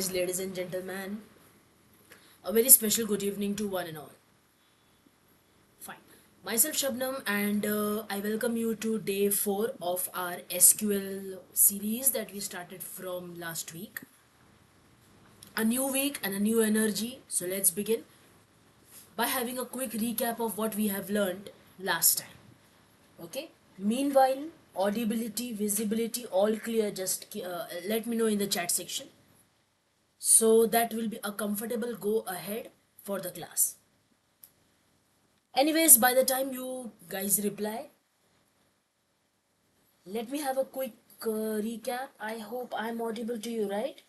guys, ladies and gentlemen. A very special good evening to one and all. Fine. Myself Shabnam, and I welcome you to day 4 of our SQL series that we started from last week. A new week and a new energy. So let's begin by having a quick recap of what we have learned last time. Okay. Meanwhile, audibility, visibility, all clear. Just let me know in the chat section. So that will be a comfortable go ahead for the class. Anyways, by the time you guys reply, let me have a quick recap. I hope I'm audible to you, right?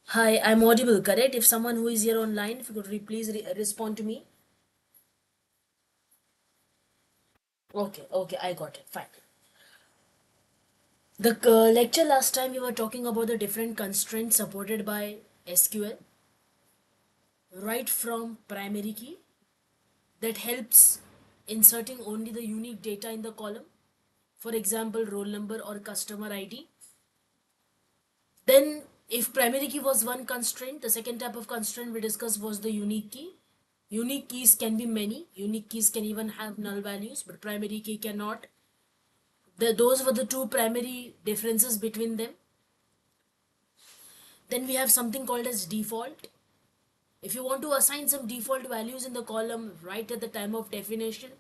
Hi, I'm audible, correct? If someone who is here online, if you could please respond to me. Okay, I got it. Fine. The lecture last time we were talking about the different constraints supported by SQL, right from primary key that helps inserting only the unique data in the column, for example, roll number or customer ID. Then, if primary key was one constraint, the second type of constraint we discussed was the unique key. Unique keys can be many. Unique keys can even have null values, but primary key cannot. Those were the two primary differences between them. Then we have something called as default. If you want to assign some default values in the column right at the time of definition,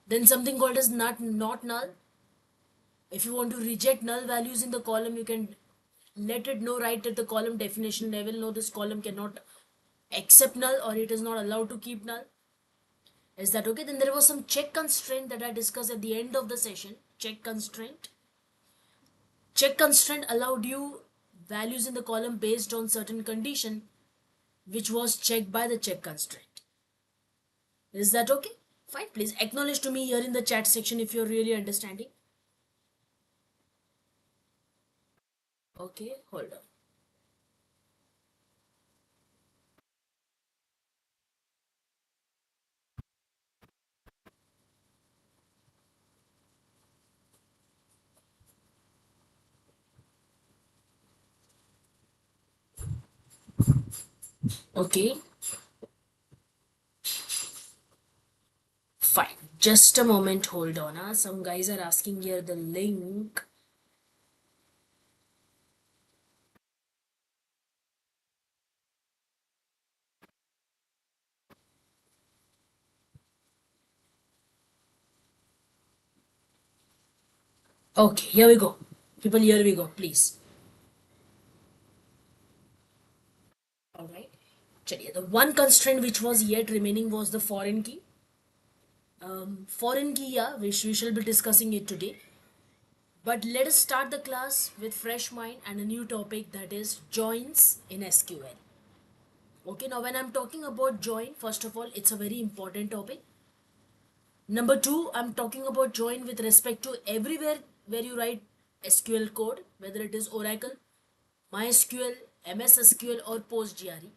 then something called as not null. If you want to reject null values in the column, you can let it know right at the column definition level. No, this column cannot accept null or it is not allowed to keep null. Is that okay? Then there was some check constraint that I discussed at the end of the session. Check constraint. Check constraint allowed you values in the column based on certain condition which was checked by the check constraint. Is that okay? Fine. Please acknowledge to me here in the chat section if you're really understanding. Okay, hold on. Okay, fine. Just a moment, hold on. Some guys are asking here the link. Okay, here we go. People, here we go, please. Alright. The one constraint which was yet remaining was the foreign key. Foreign key, yeah, we shall be discussing it today. But let us start the class with fresh mind and a new topic, that is joins in SQL. Okay, now when I'm talking about join, first of all, it's a very important topic. Number two, I'm talking about join with respect to everywhere where you write SQL code, whether it is Oracle, MySQL, MS SQL, or PostGRE.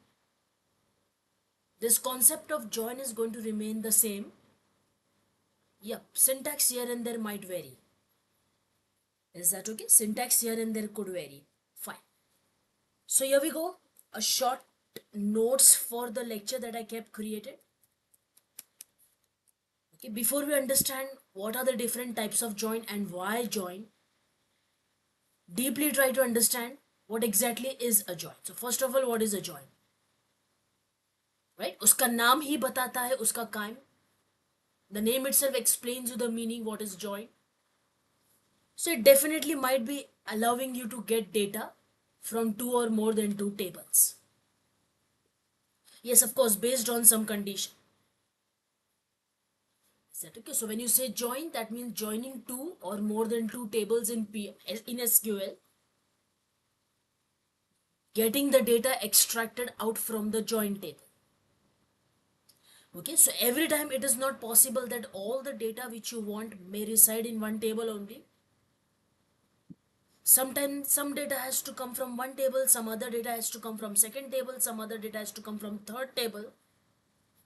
This concept of join is going to remain the same. Yep, syntax here and there might vary. Is that okay? Syntax here and there could vary. Fine. So here we go. A short notes for the lecture that I kept created. Okay, before we understand what are the different types of join and why join, deeply try to understand what exactly is a join. So first of all, what is a join? Right? उसका नाम ही बताता है उसका काम. The name itself explains you the meaning what is join. So it definitely might be allowing you to get data from two or more than two tables. Yes, of course, based on some condition. Is that okay? So when you say join, that means joining two or more than two tables in SQL, getting the data extracted out from the join table. Okay, so every time it is not possible that all the data which you want may reside in one table only. Sometimes some data has to come from one table, some other data has to come from second table, some other data has to come from third table,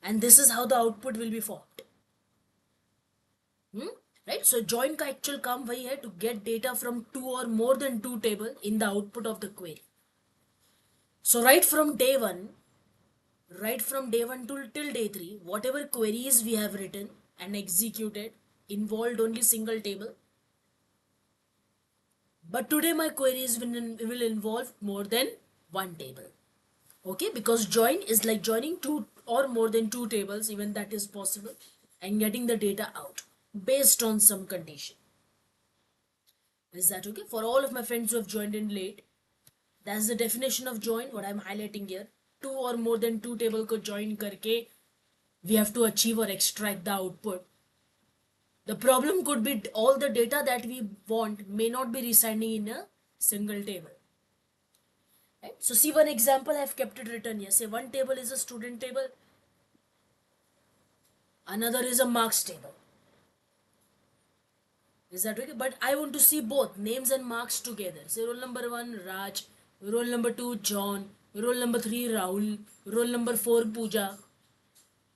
and this is how the output will be formed. right? So join का actual काम वही है, to get data from two or more than two table in the output of the query. So right from day one till day three, whatever queries we have written and executed involved only single table. But today my queries will involve more than one table. Okay, because join is like joining two or more than two tables, even that is possible, and getting the data out based on some condition. Is that okay? For all of my friends who have joined in late, that's the definition of join, what I'm highlighting here. Two or more than two table को join करके we have to achieve or extract the output. The problem could be all the data that we want may not be residing in a single table. Right? So see one example, I've kept it written here. Say one table is a student table, another is a marks table. Is that okay? But I want to see both names and marks together. Say roll number 1 Raj, roll number 2 John, roll number 3 Rahul, roll number 4 Pooja.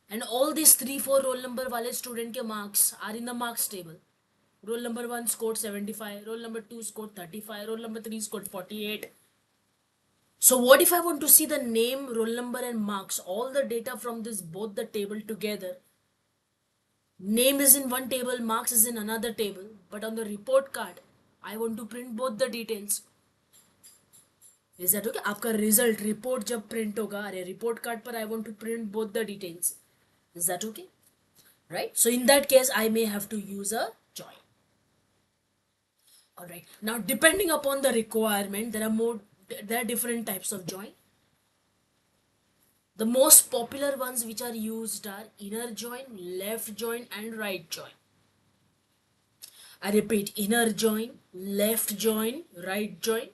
And all these 3-4 roll number wale student ke marks are in the marks table. Roll number 1 scored 75, roll number 2 scored 35, roll number 3 scored 48. So what if I want to see the name, roll number and marks, all the data from this both the table together? Name is in one table, marks is in another table, but on the report card I want to print both the details. Is that okay? आपका result report जब print होगा, अरे report card पर I want to print both the details. Is that okay? Right? So in that case I may have to use a join. Alright. Now depending upon the requirement, there are different types of join. The most popular ones which are used are inner join, left join and right join. I repeat, inner join, left join, right join.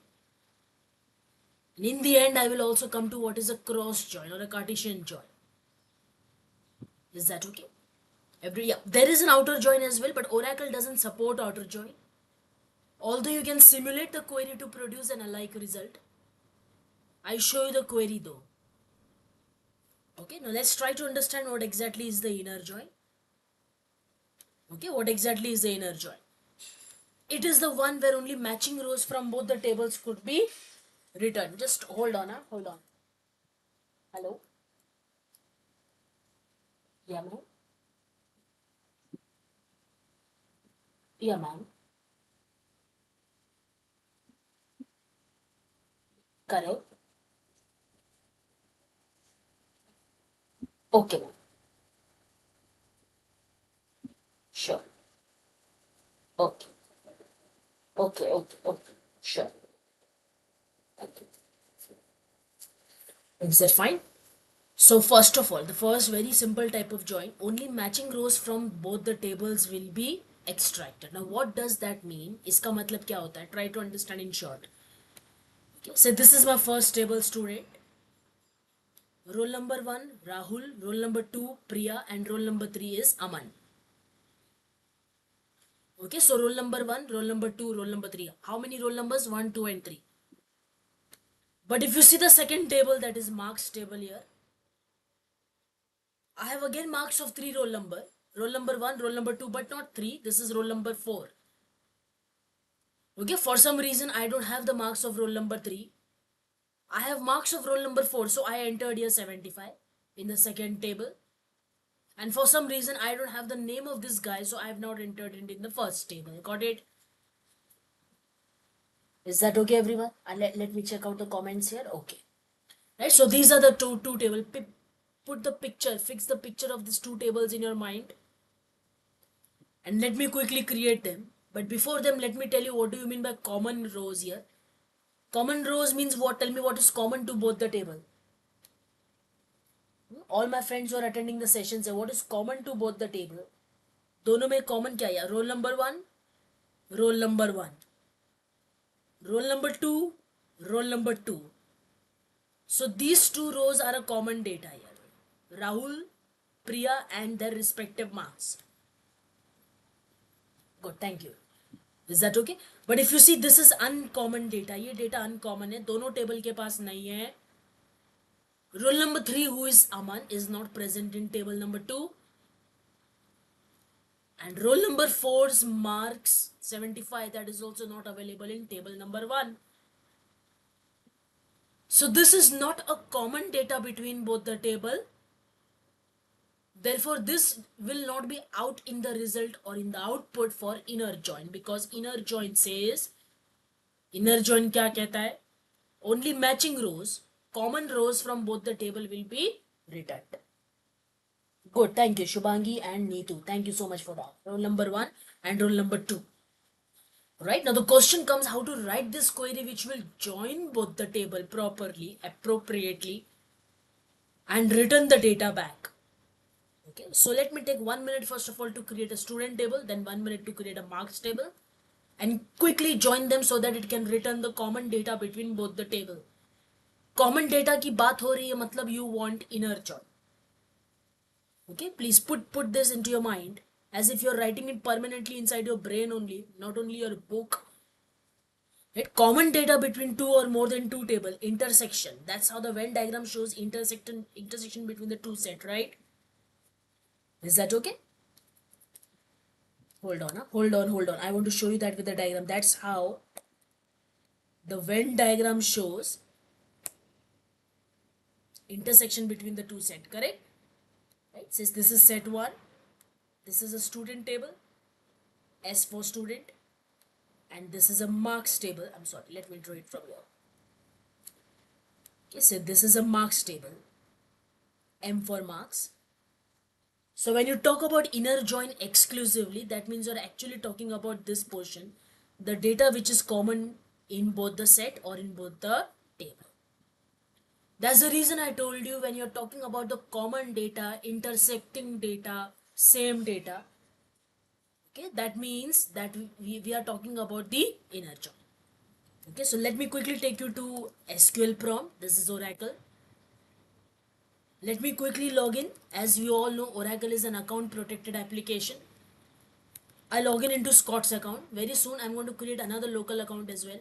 And in the end, I will also come to what is a cross join or a Cartesian join. Is that okay? There is an outer join as well, but Oracle doesn't support outer join. Although you can simulate the query to produce an alike result, I show you the query though. Okay, now let's try to understand what exactly is the inner join. Okay, what exactly is the inner join? It is the one where only matching rows from both the tables could be written. Just hold on, hold on. Hello? Yeah, ma'am. Yeah, ma'am. Correct. Okay, ma'am. Sure. Okay. Okay, okay, okay. Sure. Okay. Is that fine? So first of all, the first very simple type of join, only matching rows from both the tables will be extracted. Now what does that mean? इसका मतलब क्या होता है? Try to understand in short. Okay. So this is my first table student. Roll number 1 Rahul, roll number 2 Priya and roll number 3 is Aman. Okay, so roll number 1, roll number 2, roll number 3. How many roll numbers? 1, 2 and 3. But if you see the second table, that is marks table here, I have again marks of 3 roll number. Roll number 1, roll number 2, but not 3. This is roll number 4. Okay, for some reason I don't have the marks of roll number 3. I have marks of roll number 4, so I entered here 75 in the second table. And for some reason I don't have the name of this guy, so I have not entered it in the first table. Got it? Is that okay, everyone? And let me check out the comments here. Okay. Right, so these are the two tables. Put the picture, fix the picture of these two tables in your mind. And let me quickly create them. But before them, let me tell you what do you mean by common rows here. Common rows means what? Tell me what is common to both the table. All my friends who are attending the session say what is common to both the table. दोनों में common क्या है? Roll number 1, roll number 1. Roll number 2, roll number 2. So these two rows are a common data here. Rahul, Priya and their respective marks. Good, thank you. Is that okay? But if you see this is uncommon data. ये data uncommon है. दोनों table के पास नहीं है. Roll number 3 who is Aman is not present in table number 2. And roll number 4's marks 75, that is also not available in table number 1. So this is not a common data between both the table. Therefore, this will not be out in the result or in the output for inner join, because inner join says, inner join क्या कहता है? Only matching rows, common rows from both the table will be returned. Good, thank you Shubhangi and Neetu. Thank you so much for that. Roll number 1 and roll number 2. Right, now the question comes how to write this query which will join both the table properly, appropriately, and return the data back. Okay, so let me take 1 minute first of all to create a student table, then 1 minute to create a marks table, and quickly join them so that it can return the common data between both the table. Common data की बात हो रही है मतलब you want inner join. Okay, please put this into your mind as if you're writing it permanently inside your brain only, not only your book. Right? Common data between two or more than two table, intersection. That's how the Venn diagram shows intersection between the two set, right? Is that okay? Hold on, huh? Hold on. I want to show you that with the diagram. That's how the Venn diagram shows intersection between the two set, correct? Right? Since this is set 1, this is a student table, S for student, and this is a marks table. I'm sorry, let me draw it from here. Okay, so this is a marks table, M for marks. So when you talk about inner join exclusively, that means you're actually talking about this portion, the data which is common in both the set or in both the table. That's the reason I told you when you're talking about the common data, intersecting data, same data, okay, that means that we are talking about the inner join. Okay, so let me quickly take you to SQL prompt. This is Oracle. Let me quickly log in. As we all know, Oracle is an account protected application. I log in into Scott's account. Very soon I'm going to create another local account as well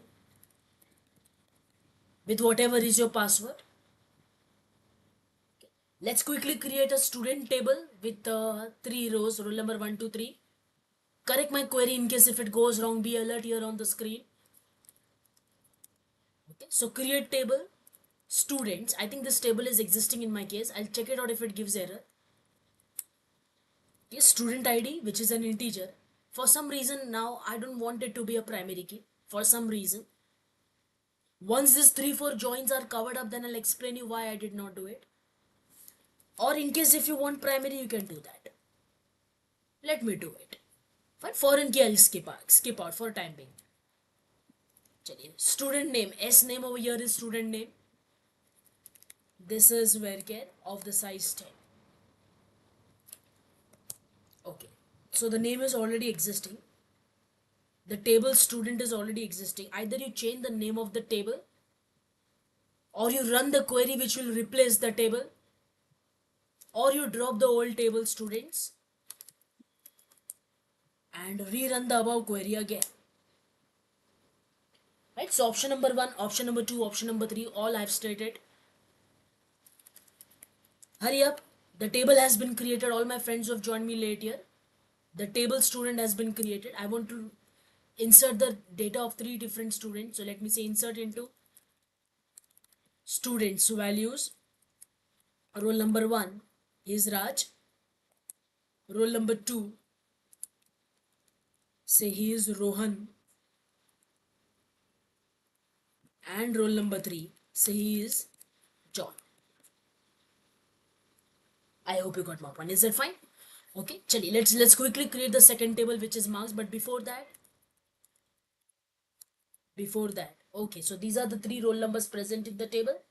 with whatever is your password. Okay. Let's quickly create a student table with 3 rows, roll number 1, 2, 3. Correct my query in case if it goes wrong, be alert here on the screen. Okay, so create table, students. I think this table is existing in my case. I'll check it out if it gives error. Okay, student ID, which is an integer. For some reason now I don't want it to be a primary key. For some reason. Once these 3-4 joins are covered up, then I'll explain you why I did not do it. Or in case if you want primary, you can do that. Let me do it. Fine, foreign key I'll skip out for time being. Student name, S name over here is student name. This is varchar of the size 10. Okay, so the name is already existing. The table student is already existing. Either you change the name of the table or you run the query which will replace the table, or you drop the old table students and rerun the above query again. Right, so option number 1, option number 2, option number 3, all I've stated. Hurry up, the table has been created. All my friends who have joined me late here, the table student has been created. I want to insert the data of 3 different students. So let me say insert into students values. Roll number 1 is Raj. Roll number 2, say he is Rohan. And roll number 3, say he is John. I hope you got my point. Is that fine? Okay, chali, let's quickly create the second table which is marks. But before that, okay, so these are the 3 roll numbers present in the table.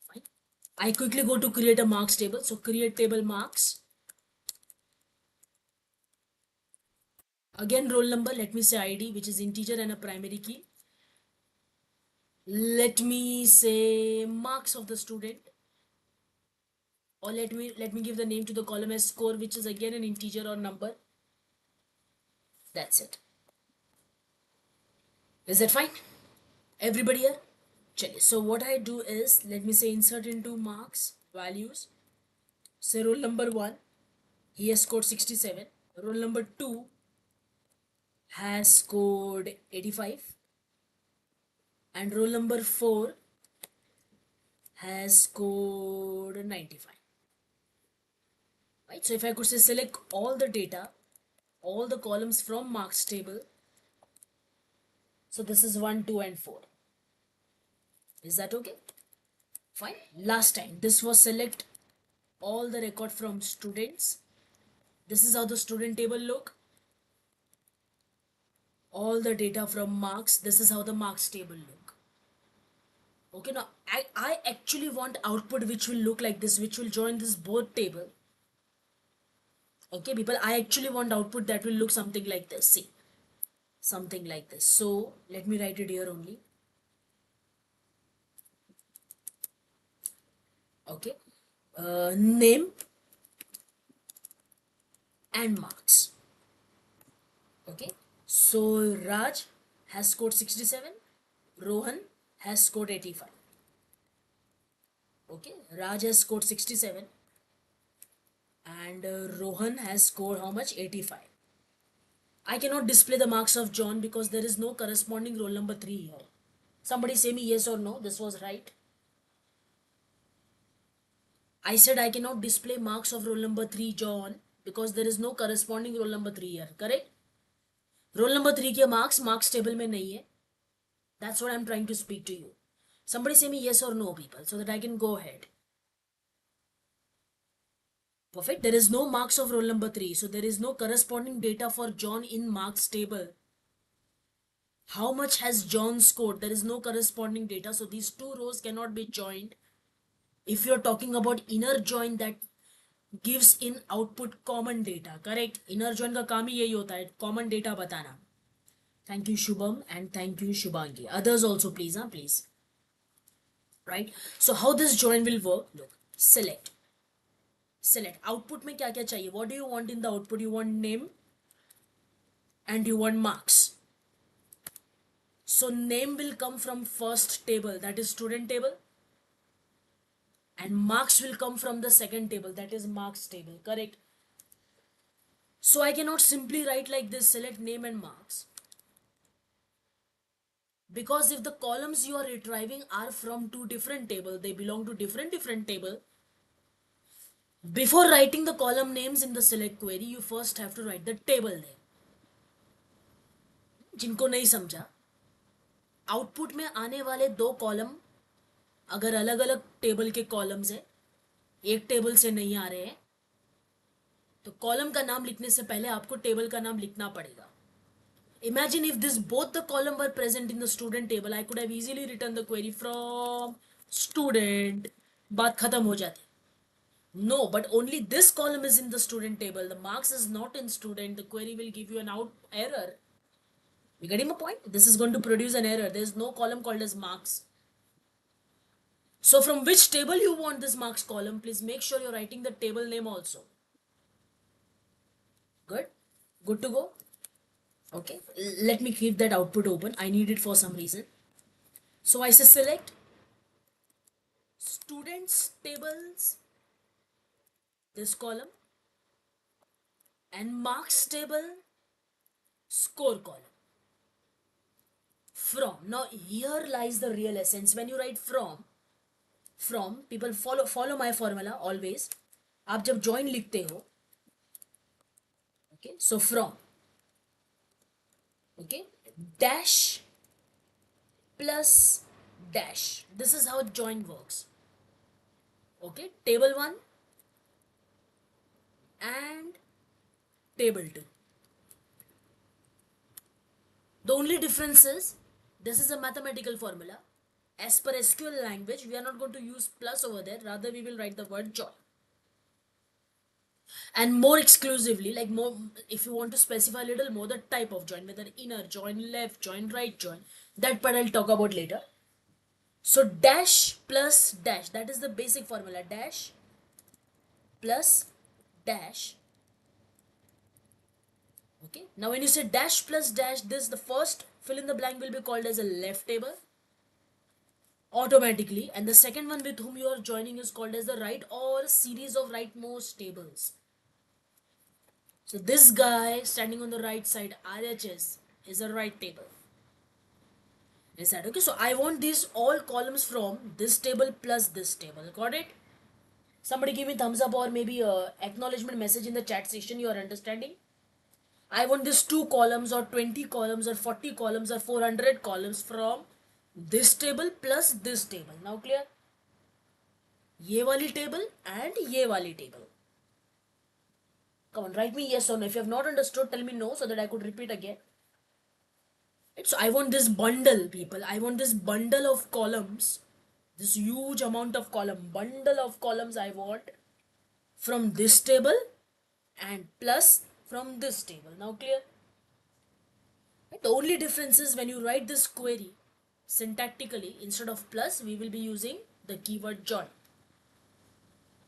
Fine. I quickly go to create a marks table. So create table marks. Again roll number, let me say ID, which is integer and a primary key. Let me say marks of the student, or let me give the name to the column as score, which is again an integer or number. That's it. Is that fine? Everybody here? Chali. So what I do is, let me say insert into marks values. Say roll number 1. He has scored 67. Roll number 2 has scored 85. And roll number 4 has scored 95. Right? So if I could say select all the data, all the columns from marks table. So this is 1, 2, and 4. Is that okay? Fine. Last time this was select all the record from students. This is how the student table look. All the data from marks. This is how the marks table look. Okay, now I actually want output which will look like this, which will join this both table. Okay, people, I actually want output that will look something like this. See, something like this. So let me write it here only. Okay, name and marks. Okay, so Raj has scored 67. Rohan has scored 85. Okay, Raj has scored 67 and Rohan has scored how much? 85. I cannot display the marks of John because there is no corresponding roll number 3 here. Somebody say me yes or no, this was right. I said I cannot display marks of roll number 3 John because there is no corresponding roll number 3 here, correct? Roll number 3 के marks table में नहीं है. That's what I'm trying to speak to you. Somebody say me yes or no, people, so that I can go ahead. Perfect. There is no marks of roll number 3. So there is no corresponding data for John in marks table. How much has John scored? There is no corresponding data. So these two rows cannot be joined. If you're talking about inner join that gives in output common data, correct? Inner join का काम ही यही होता है, common data बताना. Thank you Shubham and thank you Shubhangi. Others also please, please. Right? So how this join will work? Look, select. Output में क्या क्या चाहिए? What do you want in the output? You want name and you want marks. So name will come from first table, that is student table, and marks will come from the second table, that is marks table, correct? So I cannot simply write like this, select name and marks, because if the columns you are retrieving are from two different tables, they belong to different table. Before writing the column names in the select query, you first have to write the table name. जिनको नहीं समझा, output में आने वाले दो column अगर अलग अलग टेबल के कॉलम्स है, एक टेबल से नहीं आ रहे हैं, तो कॉलम का नाम लिखने से पहले आपको टेबल का नाम लिखना पड़ेगा. Imagine if this both the column were present in the student table, I could have easily written the query from student. बात खत्म हो जाती. No, but only this column is in the student table. The marks is not in student. The query will give you an out error. You getting my point? This is going to produce an error. There is no column called as marks. So from which table you want this marks column, please make sure you're writing the table name also. Good? Good to go? Okay. Let me keep that output open. I need it for some reason. So I say select students tables, this column, and marks table, score column. From. Now here lies the real essence. When you write from, people follow my formula always. आप जब join लिखते हो, okay, so from, okay, dash plus dash. This is how join works. Okay, table 1 and table 2. The only difference is this is a mathematical formula. As per SQL language, we are not going to use plus over there, rather we will write the word join. And more exclusively, like more, if you want to specify a little more the type of join, whether inner join, left join, right join, that part I'll talk about later. So dash plus dash, that is the basic formula. Dash plus dash. Okay, now when you say dash plus dash, this the first fill in the blank will be called as a left table automatically, and the second one with whom you are joining is called as the right or series of rightmost tables. So this guy standing on the right side, RHS, is a right table. Is that okay? So I want these all columns from this table plus this table. Got it? Somebody give me thumbs up or maybe a acknowledgement message in the chat section. You are understanding? I want this 2 columns or 20 columns or 40 columns or 400 columns from this table plus this table. Now clear? ये वाली table and ये वाली table. Come on, write me yes or no. If you have not understood, tell me no so that I could repeat again. Right, so I want this bundle, people. I want this bundle of columns. This huge amount of bundle of columns I want from this table and plus from this table. Now clear? Right, the only difference is when you write this query syntactically, instead of plus, we will be using the keyword join.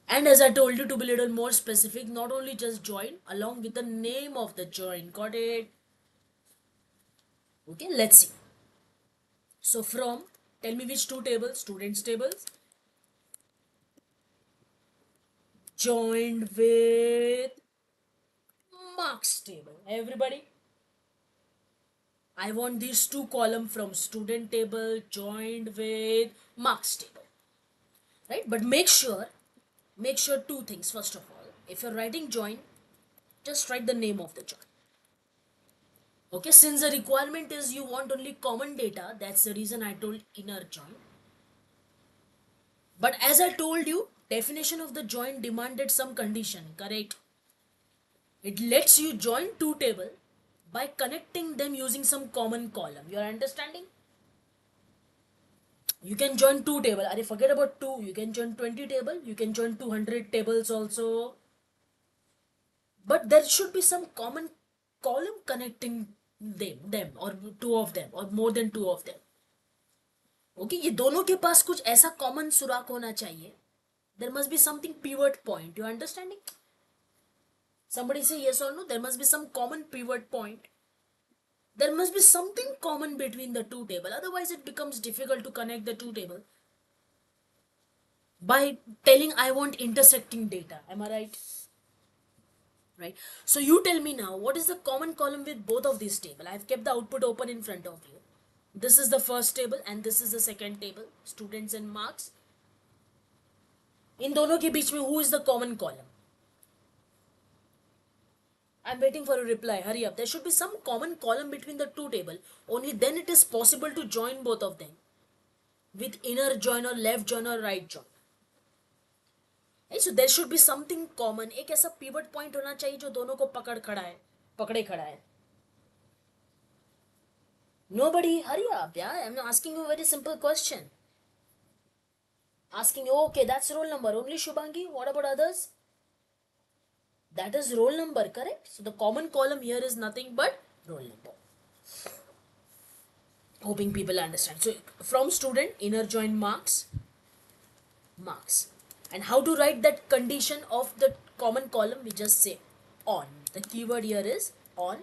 And as I told you, to be a little more specific, not only just join, along with the name of the join. Got it? Okay, let's see. So from, tell me which 2 tables, students tables, joined with marks table. Everybody, I want these 2 columns from student table joined with marks table. Right? But make sure 2 things. First of all, if you're writing join, just write the name of the join. Okay, since the requirement is you want only common data, that's the reason I told inner join. But as I told you, definition of the join demanded some condition, correct? It lets you join 2 tables by connecting them using some common column. You are understanding? You can join 2 tables. Are forget about 2. You can join 20 tables. You can join 200 tables also. But there should be some common column connecting them or 2 of them or more than 2 of them. Okay, ये दोनों के पास कुछ ऐसा common सुराख होना चाहिए. There must be something pivot point. You understanding? Somebody say yes or no. There must be some common pivot point. There must be something common between the 2 tables. Otherwise, it becomes difficult to connect the 2 tables by telling I want intersecting data. Am I right? Right. So you tell me now, what is the common column with both of these tables? I've kept the output open in front of you. This is the first table and this is the second table, students and marks. In दोनों के बीच में who is the common column? I'm waiting for a reply. Hurry up. There should be some common column between the 2 tables. Only then it is possible to join both of them with inner join or left join or right join. Right? So there should be something common. एक ऐसा pivot point होना चाहिए जो दोनों को पकड़े खड़ा है. Nobody, hurry up, yeah. I'm asking you a very simple question. Asking you, okay, that's roll number. Only Shubhangi. What about others? That is roll number, correct? So the common column here is nothing but roll number. Hoping people understand. So from student, inner join marks. And how to write that condition of the common column? We just say on. The keyword here is on.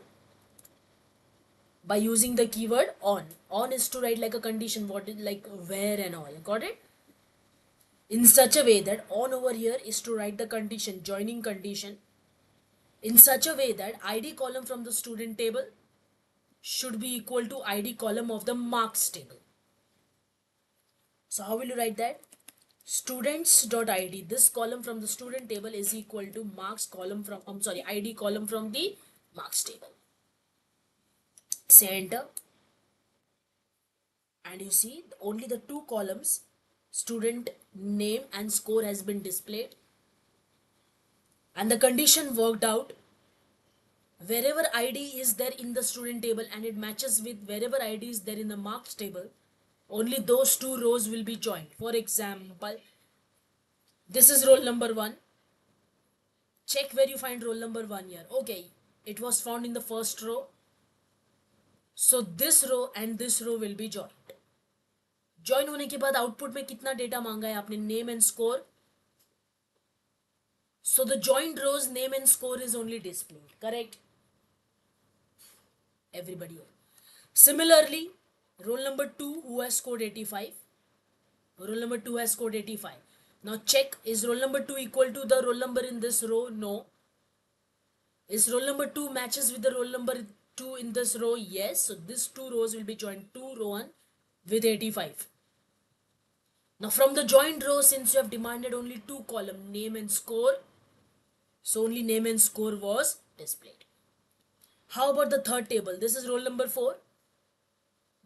By using the keyword on. On is to write like a condition, what is like where and all. Got it? In such a way that on over here is to write the condition, joining condition. In such a way that ID column from the student table should be equal to ID column of the marks table. So how will you write that? Students.id, this column from the student table is equal to marks column from, ID column from the marks table. Say enter. And you see only the 2 columns, student name and score has been displayed. And the condition worked out. Wherever ID is there in the student table and it matches with wherever ID is there in the marks table, only those 2 rows will be joined. For example, this is roll number 1. Check where you find roll number 1 here. Okay, it was found in the first row. So this row and this row will be joined. Join होने के बाद output में कितना data मांगा है आपने? Name and score. So the joined rows name and score is only displayed. Correct? Everybody. Similarly, roll number 2 who has scored 85. Roll number 2 has scored 85. Now check, is roll number 2 equal to the roll number in this row? No. Is roll number 2 matches with the roll number 2 in this row? Yes. So these two rows will be joined 2 row 1 with 85. Now from the joined row, since you have demanded only two column, name and score, so only name and score was displayed. How about the third table? This is roll number 4.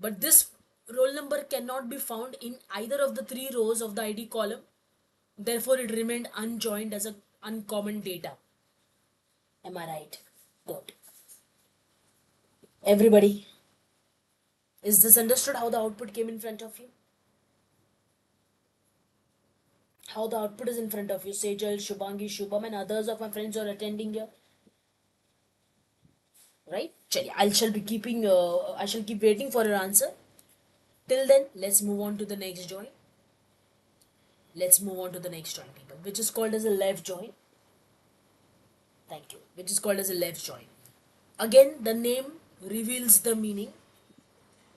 But this roll number cannot be found in either of the three rows of the ID column. Therefore, it remained unjoined as a uncommon data. Am I right? Good. Everybody, is this understood how the output came in front of you? How the output is in front of you? Sejal, Shubhangi, Shubham and others of my friends are attending here. Right? I shall keep waiting for your answer. Till then, let's move on to the next join. Let's move on to the next join, people, which is called as a left join. Thank you. Which is called as a left join. Again, the name reveals the meaning.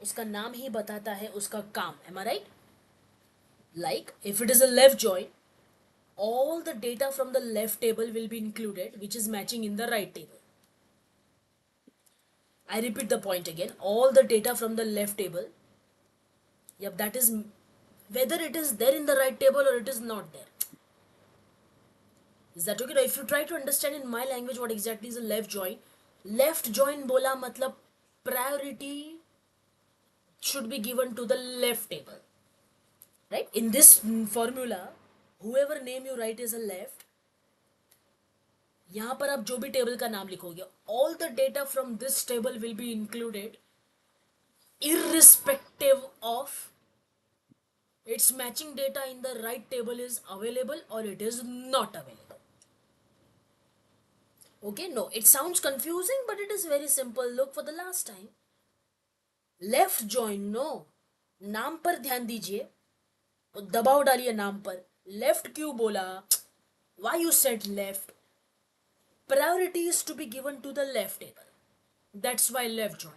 उसका नाम ही बताता है उसका काम. Am I right? Like, if it is a left join, all the data from the left table will be included, which is matching in the right table. I repeat the point again. All the data from the left table, yep, that is whether it is there in the right table or it is not there. Is that okay? Now, if you try to understand in my language what exactly is a left join bola matlab priority should be given to the left table. Right? In this formula, whoever name you write is a left, यहाँ पर आप जो भी table का नाम लिखोगे, all the data from this table will be included irrespective of its matching data in the right table is available or it is not available. Okay, no, it sounds confusing, but it is very simple. Look for the last time. Left join, no. नाम पर ध्यान दीजिए, दबाव डालिए नाम पर. Left क्यों बोला? Why you said left? Priority is to be given to the left table. That's why left join.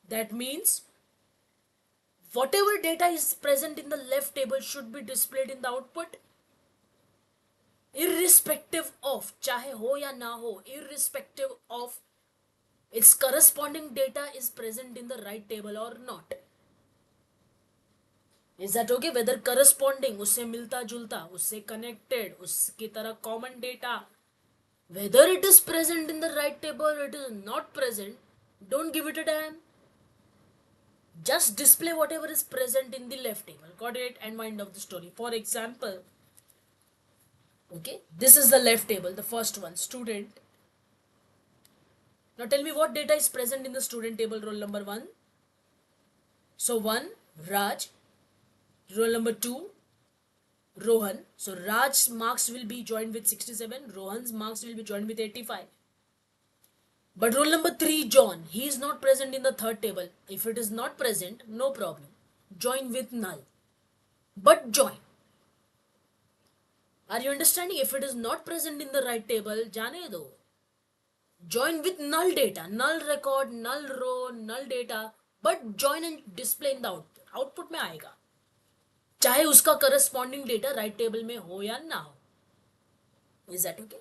That means whatever data is present in the left table should be displayed in the output irrespective of, चाहे हो या ना हो, irrespective of its corresponding data is present in the right table or not. Is that okay? Whether corresponding, उससे मिलता जुलता, उससे connected, उसकी तरह common data, whether it is present in the right table or it is not present, don't give it a damn. Just display whatever is present in the left table. Got it? And mind of the story. For example, okay, this is the left table, the first one, student. Now tell me what data is present in the student table, roll number 1. So 1, Raj. Roll number 2, Rohan. So Raj's marks will be joined with 67. Rohan's marks will be joined with 85. But roll number 3, John. He is not present in the third table. If it is not present, no problem. Join with null. But join. Are you understanding? If it is not present in the right table, जाने दो. Join with null data, null record, null row, null data, but join and display in the output. Output में आएगा. चाहे उसका corresponding data right table में हो या ना हो. Is that okay?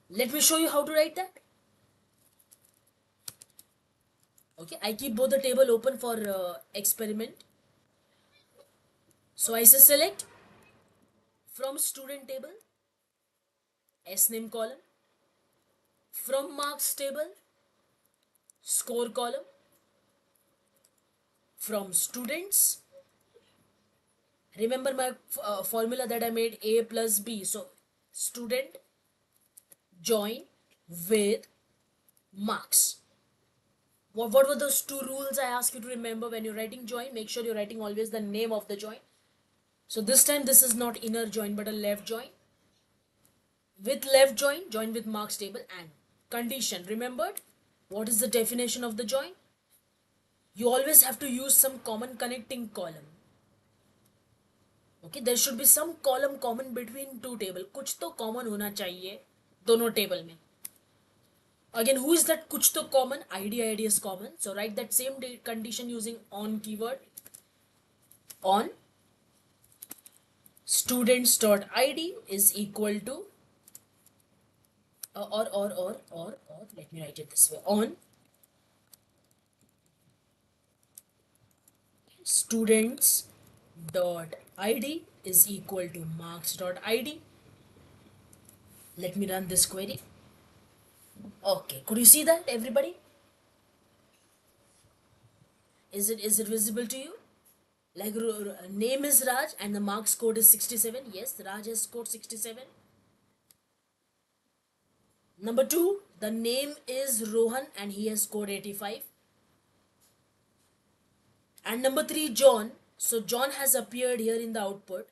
Let me show you how to write that. Okay, I keep both the table open for experiment. So I say select from student table, SNAME column, from marks table, score column, from students. Remember my formula that I made, A plus B. So student join with marks. What were those two rules I asked you to remember when you're writing join? Make sure you're writing always the name of the join. So this time this is not inner join but a left join. With left join, join with marks table and condition. Remembered? What is the definition of the join? You always have to use some common connecting column. Okay, there should be some column common between two table. कुछ तो common होना चाहिए दोनों table में. Again, who is that kuch to common? ID is common. So write that same condition using on keyword. On students.id is equal to let me write it this way. On students dot id is equal to marks dot id. Let me run this query. Okay, could you see that, everybody? Is it visible to you? Like name is Raj and the marks code is 67. Yes, Raj has scored 67. Number 2, the name is Rohan and he has scored 85. And number 3, John. So John has appeared here in the output.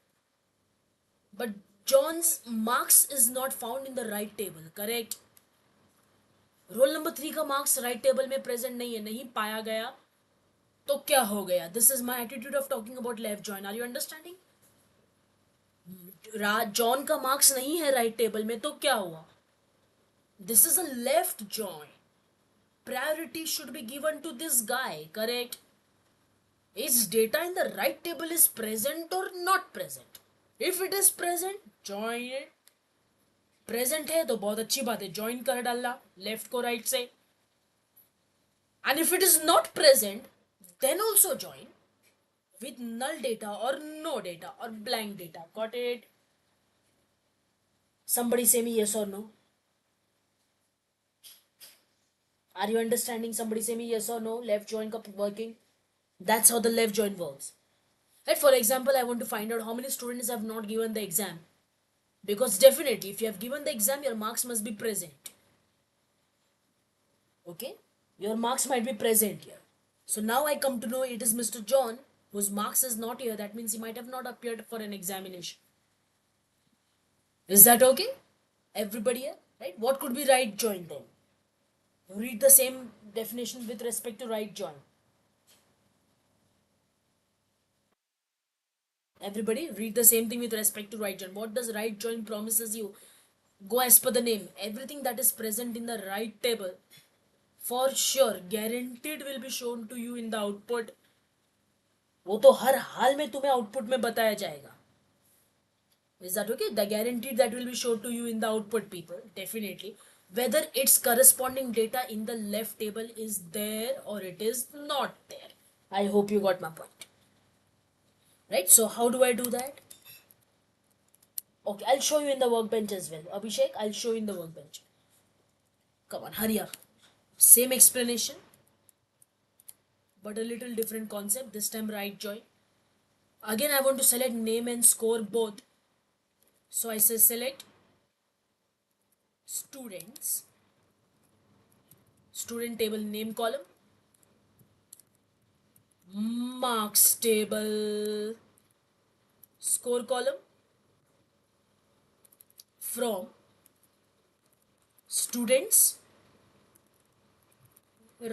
But John's marks is not found in the right table, correct? Roll number 3 का marks right table में present नहीं है, नहीं पाया गया, तो क्या हो गया? This is my attitude of talking about left join. Are you understanding? John का मार्क्स नहीं है राइट टेबल में, तो क्या हुआ? This is a left join. Priority should be given to this guy, correct? Is data in the right table is present or not present? If it is present, join it. Present है तो बहुत अच्छी बात है, join कर डालना left को right से. And if it is not present, then also join with null data or no data or blank data. Got it? Somebody say me yes or no. Are you understanding? Somebody say me yes or no. Left join working. That's how the left join works. Right? For example, I want to find out how many students have not given the exam. Because definitely, if you have given the exam, your marks must be present. Okay? Your marks might be present here. So now I come to know it is Mr. John whose marks is not here. That means he might have not appeared for an examination. Is that okay? Everybody here? Right? What could be right join then? Read the same definition with respect to right join. Everybody read the same thing with respect to right join. What does right join promises you? Go as per the name. Everything that is present in the right table, for sure, guaranteed will be shown to you in the output. वो तो हर हाल में तुम्हें output में बताया जाएगा. Is that okay? The guaranteed that will be shown to you in the output, people. Definitely. Whether its corresponding data in the left table is there or it is not there. I hope you got my point. Right? So how do I do that? Okay, I'll show you in the workbench as well. Abhishek, I'll show you in the workbench. Come on, hurry up. Same explanation, but a little different concept. This time right join. Again, I want to select name and score both. So I say select students, student table name column, marks table score column, from students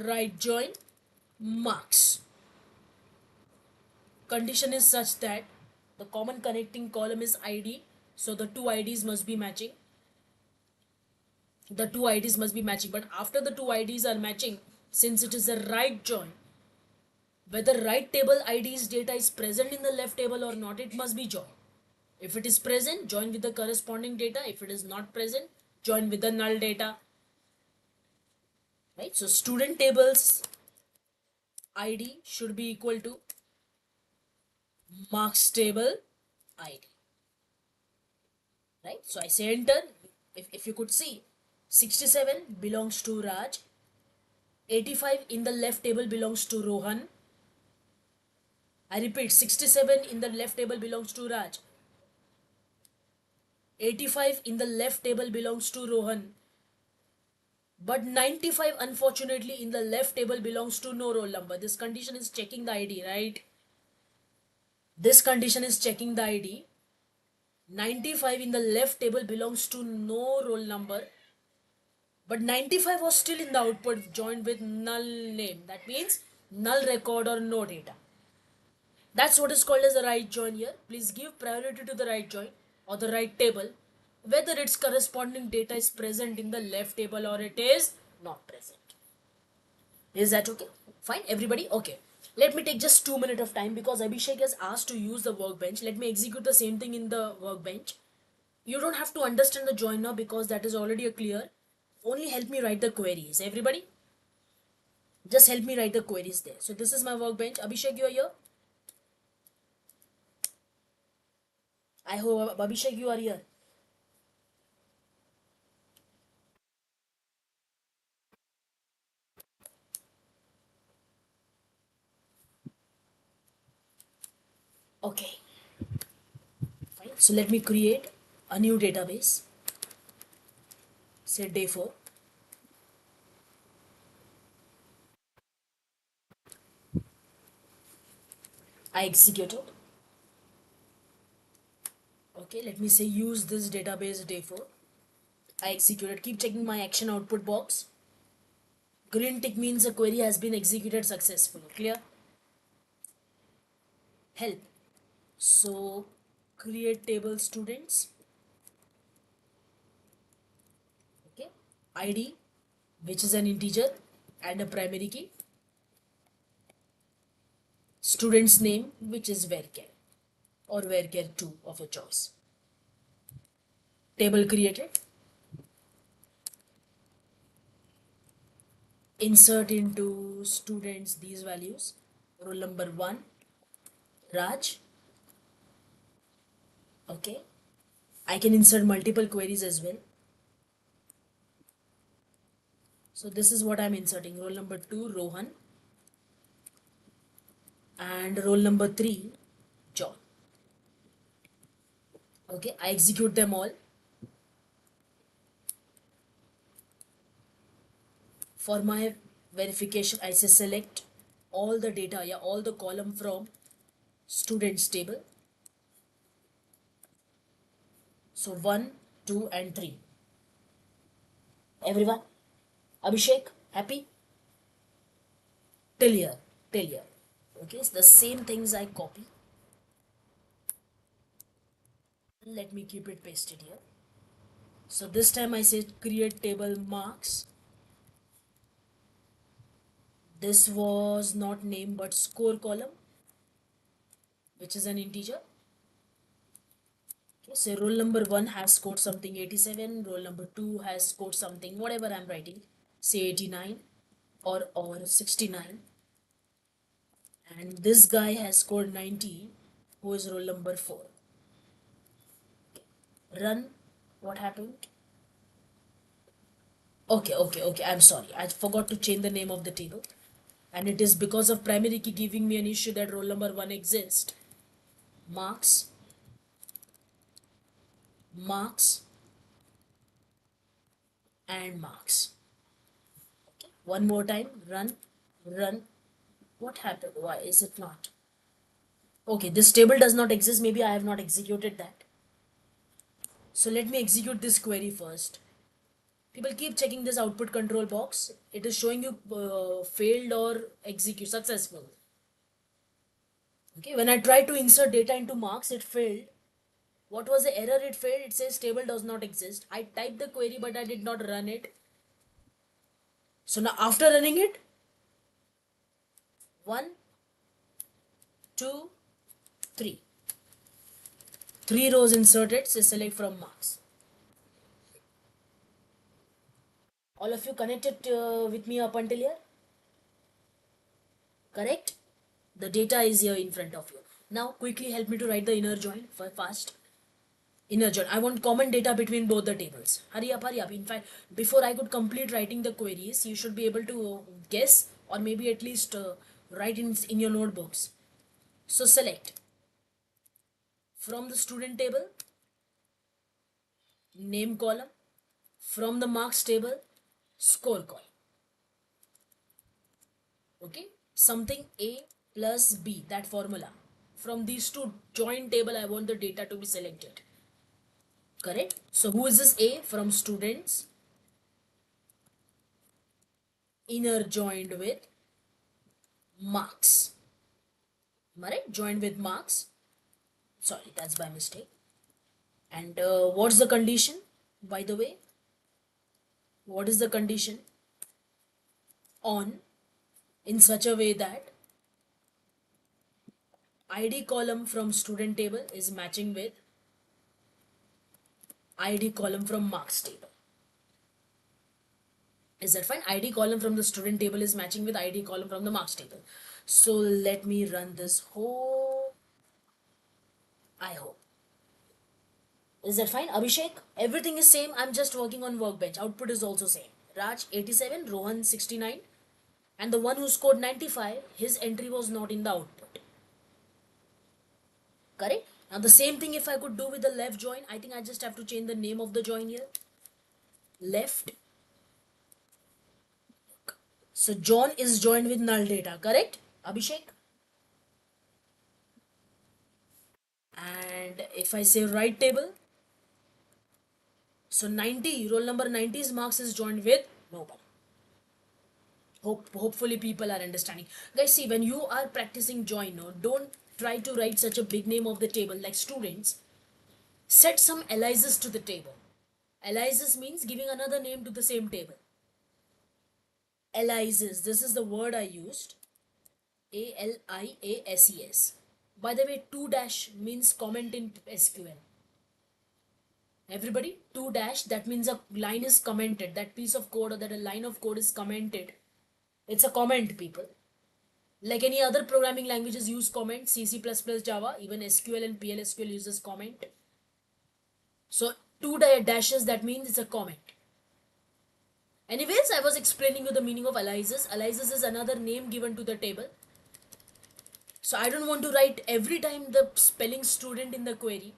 right join marks. Condition is such that the common connecting column is ID, so the two IDs must be matching. The two IDs must be matching, but after the two IDs are matching, since it is a right join, whether right table ID's data is present in the left table or not, it must be joined. If it is present, join with the corresponding data. If it is not present, join with the null data. Right? So student tables ID should be equal to marks table ID. Right? So I say enter. If you could see, 67 belongs to Raj. 85 in the left table belongs to Rohan. I repeat, 67 in the left table belongs to Raj. 85 in the left table belongs to Rohan. But 95 unfortunately in the left table belongs to no roll number. This condition is checking the ID, right? This condition is checking the ID. 95 in the left table belongs to no roll number. But 95 was still in the output joined with null name. That means null record or no data. That's what is called as a right join here. Please give priority to the right join or the right table, whether its corresponding data is present in the left table or it is not present. Is that okay? Fine, everybody? Okay. Let me take just 2 minutes of time because Abhishek has asked to use the workbench. Let me execute the same thing in the workbench. You don't have to understand the join now because that is already clear. Only help me write the queries. Everybody, just help me write the queries there. So this is my workbench. Abhishek, you are here? I hope Abhishek, you are here. Okay, fine. So let me create a new database. Say day 4. I execute it. Okay, let me say use this database day 4. I executed. Keep checking my action output box. Green tick means a query has been executed successfully. Clear? Help. So create table students. Okay. ID, which is an integer and a primary key. Student's name, which is varchar or varchar2 of your choice. Table created. Insert into students these values. Roll number 1, Raj. Okay. I can insert multiple queries as well. So this is what I'm inserting. Roll number 2, Rohan. And roll number 3, John. Okay, I execute them all. For my verification, I say select all the data, yeah, all the column from students table. So 1, 2, and 3. Everyone? Abhishek, happy? Till here, till here. Okay, so the same things I copy. Let me keep it pasted here. So this time I say create table marks. This was not name but score column, which is an integer. Okay, so roll number 1 has scored something 87, roll number 2 has scored something, whatever I'm writing, say 89 or 69, and this guy has scored 90, who is roll number 4. Run. What happened? Okay, I'm sorry. I forgot to change the name of the table. And it is because of primary key giving me an issue that roll number 1 exists. Marks, marks, and marks. Okay. One more time. Run, run. What happened? Why is it not? Okay, this table does not exist. Maybe I have not executed that. So let me execute this query first. People keep checking this output control box. It is showing you failed or execute successful. Okay, when I try to insert data into marks, it failed. What was the error it failed? It says table does not exist. I typed the query but I did not run it. So now after running it, 1, 2, 3. 3 rows inserted, so select from marks. All of you connected with me up until here? Correct? The data is here in front of you. Now quickly help me to write the inner join for fast. Inner join. I want common data between both the tables. Hurry up, hurry up. In fact, before I could complete writing the queries, you should be able to guess or maybe at least write in your notebooks. So select from the student table, name column, from the marks table, score column. Okay, something A plus B, that formula. From these two joint table I want the data to be selected. Correct? So who is this A? From students, inner joined with marks. Am I right? Joined with marks. Sorry, that's by mistake. And what's the condition, by the way? What is the condition? On, in such a way that ID column from student table is matching with ID column from marks table. Is that fine? ID column from the student table is matching with ID column from the marks table. So let me run this whole. I hope. Is that fine? Abhishek, everything is same. I'm just working on workbench. Output is also same. Raj 87, Rohan 69, and the one who scored 95, his entry was not in the output. Correct? Now the same thing if I could do with the left join, I think I just have to change the name of the join here. Left. So John is joined with null data, correct? Abhishek? And if I say right table, so 90, roll number 90's marks is joined with nobody. Hopefully people are understanding. Guys, see, when you are practicing join, no, don't try to write such a big name of the table like students. Set some aliases to the table. Aliases means giving another name to the same table. Aliases, this is the word I used. ALIASES. By the way, 2 dash means comment in SQL. Everybody, 2 dash, that means a line is commented. That piece of code or that a line of code is commented. It's a comment, people. Like any other programming languages use comment, C++, Java, even SQL and PLSQL uses comment. So 2 dashes, that means it's a comment. Anyways, I was explaining you the meaning of aliases. Aliases is another name given to the table. So I don't want to write every time the spelling student in the query.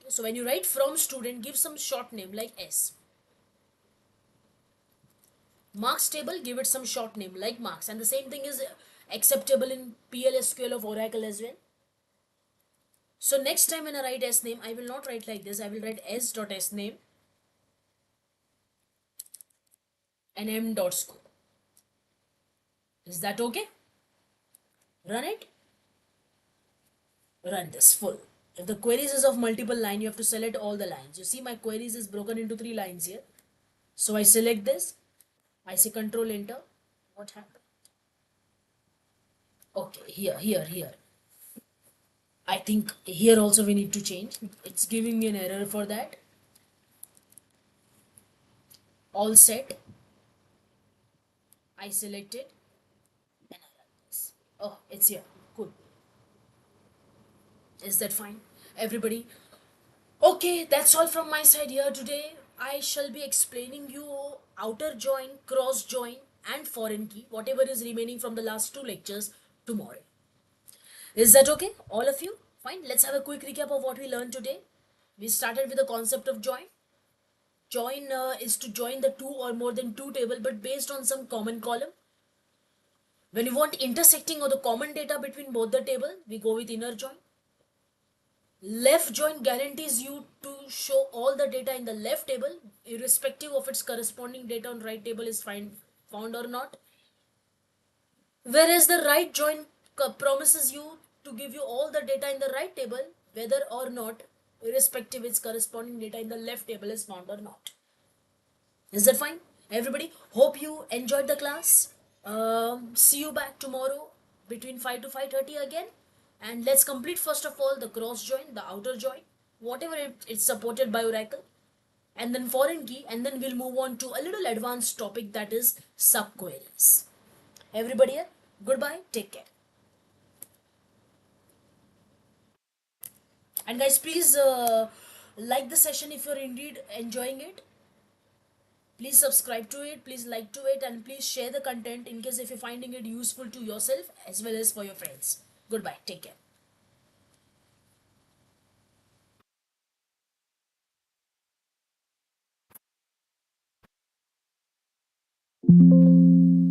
So when you write from student, give some short name like S. Marks table, give it some short name like marks. And the same thing is acceptable in PLSQL of Oracle as well. So next time when I write S name, I will not write like this. I will write S.S name and M.score. Is that okay? Run it. Run this full. If the queries is of multiple line, you have to select all the lines. You see my queries is broken into 3 lines here. So I select this. I say control enter. What happened? Okay, here. I think here also we need to change. It's giving me an error for that. All set. I select it and I run this. Oh, it's here. Cool. Is that fine? Everybody? Okay, that's all from my side here today. I shall be explaining you outer join, cross join and foreign key, whatever is remaining from the last 2 lectures tomorrow. Is that okay? All of you? Fine. Let's have a quick recap of what we learned today. We started with the concept of join. Join is to join the 2 or more than 2 table but based on some common column. When you want intersecting or the common data between both the table, we go with inner join. Left join guarantees you to show all the data in the left table irrespective of its corresponding data on right table is found or not. Whereas the right join promises you to give you all the data in the right table whether or not irrespective its corresponding data in the left table is found or not. Is that fine? Everybody, hope you enjoyed the class. See you back tomorrow between 5 to 5:30 again. And let's complete first of all the cross join, the outer join, whatever it's supported by Oracle. And then foreign key, and then we'll move on to a little advanced topic that is subqueries. Everybody here, goodbye, take care. And guys, please like the session if you're indeed enjoying it. Please subscribe to it, please like to it, and please share the content in case if you're finding it useful to yourself as well as for your friends. Goodbye, take care.